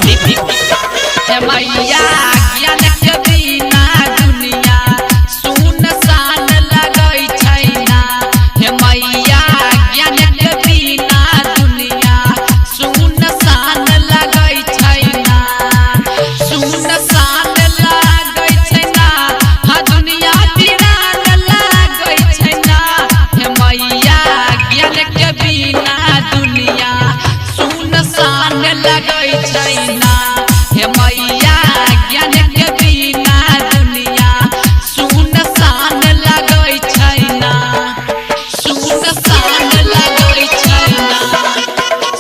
समस्तीपुर। मैया ज्ञान के बिना दुनिया सुनसान लगै छै ना। हे मैया ज्ञान के बिना दुनिया सुनसान लगै छै ना। सुनसान लगै छै ना, हा दुनिया वीरान लगै छै ना। हे मैया ज्ञान के बिना दुनिया सुनसान लगै छै ना। हे मैया ज्ञान के बिना दुनिया सुनसान लगै छै ना। सुनसान लगै छै ना,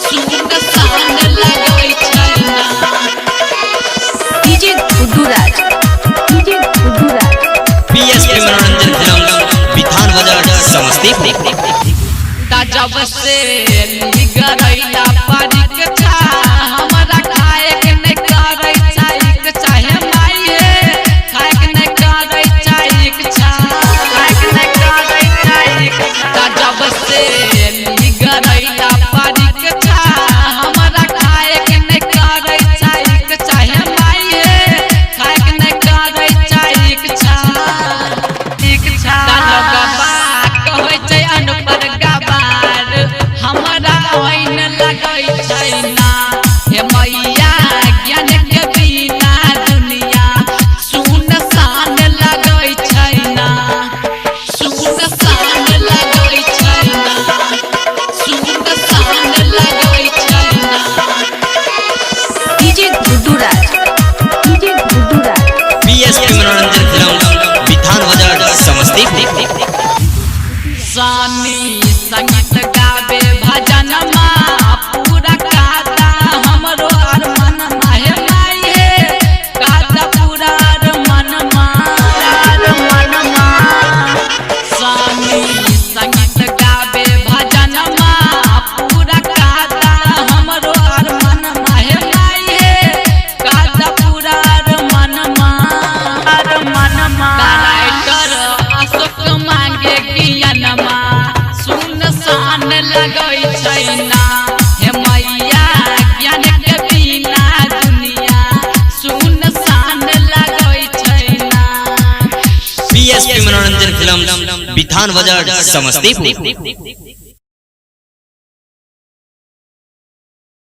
सुनसान लगै छै ना। डीजे गुड्डू राज, डीजे गुड्डू राज। पीएसपी मनोरंजन फिल्म विधान बाजार समस्तीपुर। जब से निगरैला परीक्षा हमरा खाए के नहीं करै छै चाहे माये खाए के नहीं करै छै इच्छा, खाए के नहीं करै छै इच्छा। जब से निगरैला परीक्षा हमरा खाए के नहीं करै छै चाहे माये खाए के नहीं करै छै इच्छा। इच्छा लगबा कहै छै अनपर गवार हमरा ओइन लगै छै ना। हे मैया ज्ञान के बिना दुनिया सुनसान लगै छै ना। सुनसान लगै छै ना, सुनसान लगै छै ना। डीजे गुड्डू राज, डीजे गुड्डू राज। पीएसपी मनोरंजन फिल्म विधान बाजार समस्तीपुर। सानी संगीत गावे भजन पूरा काता हमरो अरमान हे माये काता पूरा अरमान सानी संगीत गावे भजन पूरा काता हमरो अरमान हे माये काता पूरा अरमान डायरेक्टर अशोक मांगे ज्ञानमा सुनसान लगै छै ना। हे मैया ज्ञान के बिना दुनिया सुनसान लगै छै ना। पीएसपी मनोरंजन फिल्म विधान बाजार समस्तीपुर।